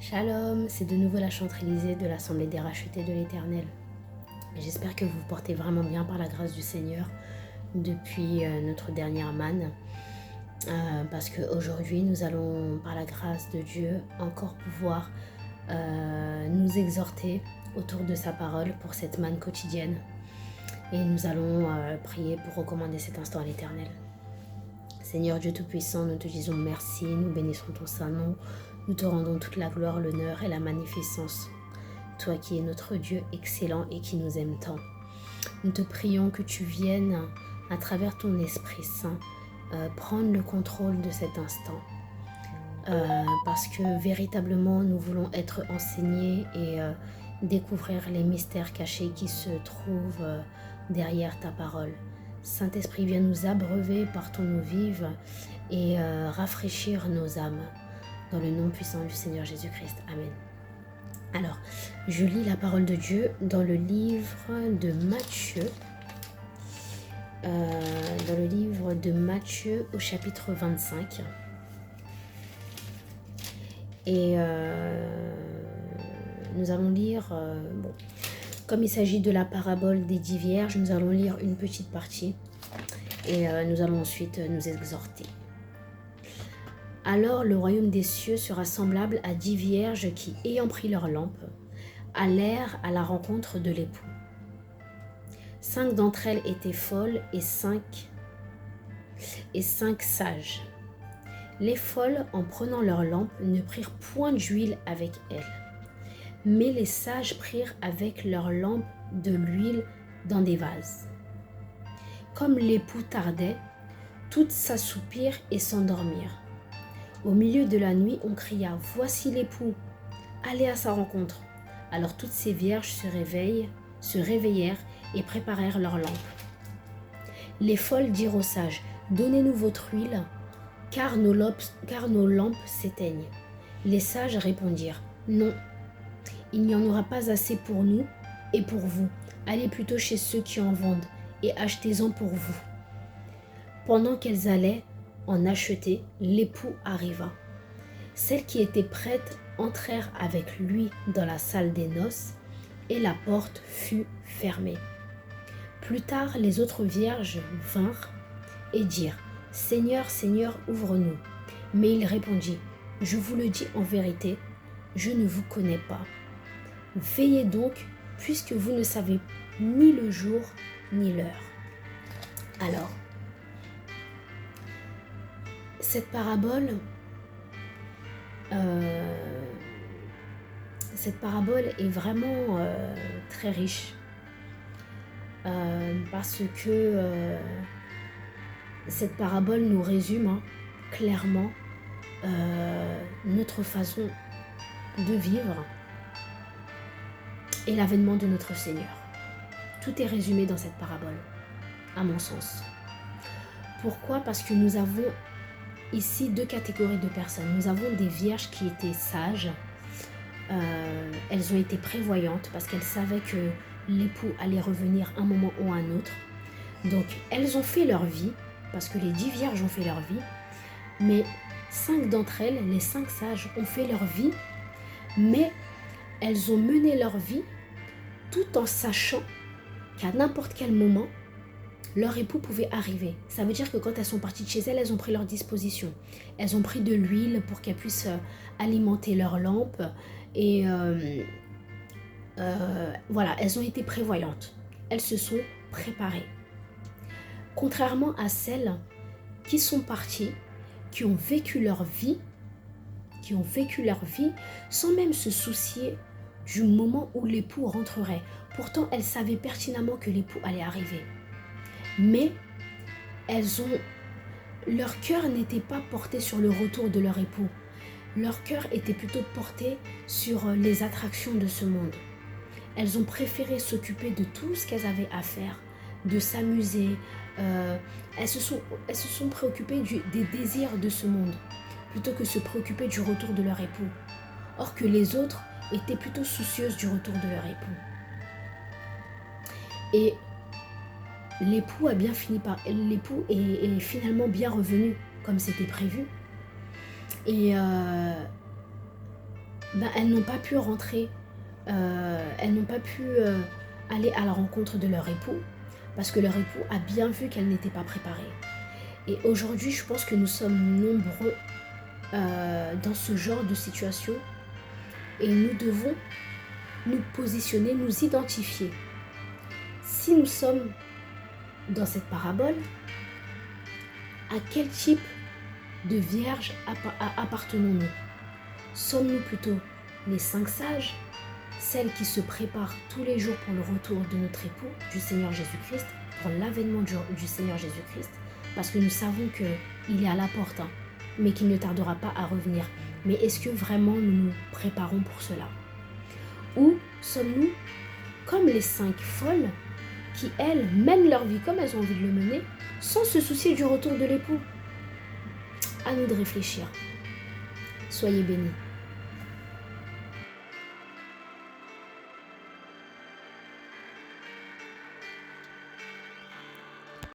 Shalom, c'est de nouveau la chante Élisée de l'Assemblée des rachetés de l'Éternel. J'espère que vous vous portez vraiment bien par la grâce du Seigneur depuis notre dernière manne. Parce qu'aujourd'hui, nous allons, par la grâce de Dieu, encore pouvoir nous exhorter autour de sa parole pour cette manne quotidienne. Et nous allons prier pour recommander cet instant à l'Éternel. Seigneur Dieu Tout-Puissant, nous te disons merci, nous bénissons ton saint nom, nous te rendons toute la gloire, l'honneur et la magnificence. Toi qui es notre Dieu excellent et qui nous aime tant. Nous te prions que tu viennes, à travers ton Esprit Saint, prendre le contrôle de cet instant. Parce que véritablement, nous voulons être enseignés et découvrir les mystères cachés qui se trouvent derrière ta parole. Saint-Esprit, viens nous abreuver par ton eau vive et rafraîchir nos âmes. Dans le nom puissant du Seigneur Jésus-Christ. Amen. Alors, je lis la parole de Dieu dans le livre de Matthieu. Dans le livre de Matthieu au chapitre 25. Et nous allons lire... comme il s'agit de la parabole des 10 vierges, nous allons lire une petite partie. Et nous allons ensuite nous exhorter. Alors le royaume des cieux sera semblable à 10 vierges qui, ayant pris leur lampe, allèrent à la rencontre de l'époux. 5 d'entre elles étaient folles et 5 sages. Les folles, en prenant leur lampe, ne prirent point d'huile avec elles. Mais les sages prirent avec leur lampe de l'huile dans des vases. Comme l'époux tardait, toutes s'assoupirent et s'endormirent. Au milieu de la nuit, on cria « Voici l'époux, allez à sa rencontre !» Alors toutes ces vierges se réveillèrent et préparèrent leurs lampes. Les folles dirent aux sages « Donnez-nous votre huile, car nos lampes s'éteignent. » Les sages répondirent « Non, il n'y en aura pas assez pour nous et pour vous. Allez plutôt chez ceux qui en vendent et achetez-en pour vous. » Pendant qu'elles allaient en acheter, l'époux arriva. Celles qui étaient prêtes entrèrent avec lui dans la salle des noces et la porte fut fermée. Plus tard, les autres vierges vinrent et dirent « Seigneur, Seigneur, ouvre-nous. » Mais il répondit « Je vous le dis en vérité, je ne vous connais pas. Veillez donc, puisque vous ne savez ni le jour ni l'heure. » Alors, cette parabole est vraiment très riche parce que cette parabole nous résume clairement notre façon de vivre et l'avènement de notre Seigneur. Tout est résumé dans cette parabole, à mon sens. Pourquoi ? Parce que nous avons ici 2 catégories de personnes. Nous avons des vierges qui étaient sages. Elles ont été prévoyantes parce qu'elles savaient que l'époux allait revenir un moment ou un autre. Donc elles ont fait leur vie, parce que les 10 vierges ont fait leur vie, mais 5 d'entre elles, les 5 sages, ont fait leur vie, mais elles ont mené leur vie tout en sachant qu'à n'importe quel moment, leur époux pouvait arriver. Ça veut dire que quand elles sont parties de chez elles, elles ont pris leur disposition. Elles ont pris de l'huile pour qu'elles puissent alimenter leur lampe. Et voilà, elles ont été prévoyantes. Elles se sont préparées. Contrairement à celles qui sont parties, qui ont vécu leur vie sans même se soucier du moment où l'époux rentrerait. Pourtant, elles savaient pertinemment que l'époux allait arriver. Mais leur cœur n'était pas porté sur le retour de leur époux. Leur cœur était plutôt porté sur les attractions de ce monde. Elles ont préféré s'occuper de tout ce qu'elles avaient à faire, de s'amuser. Elles se sont préoccupées des désirs de ce monde, plutôt que se préoccuper du retour de leur époux. Or que les autres étaient plutôt soucieuses du retour de leur époux. Et l'époux est finalement bien revenu comme c'était prévu. Et elles n'ont pas pu rentrer, elles n'ont pas pu aller à la rencontre de leur époux, parce que leur époux a bien vu qu'elles n'étaient pas préparées. Et aujourd'hui, je pense que nous sommes nombreux dans ce genre de situation, et nous devons nous positionner, nous identifier. Si nous sommes dans cette parabole, à quel type de vierge appartenons-nous? Sommes-nous plutôt les 5 sages, celles qui se préparent tous les jours pour le retour de notre époux, du Seigneur Jésus-Christ, pour l'avènement du Seigneur Jésus-Christ, parce que nous savons qu'il est à la porte, mais qu'il ne tardera pas à revenir. Mais est-ce que vraiment nous nous préparons pour cela? Ou sommes-nous comme les 5 folles qui, elles, mènent leur vie comme elles ont envie de le mener, sans se soucier du retour de l'époux? À nous de réfléchir. Soyez bénis.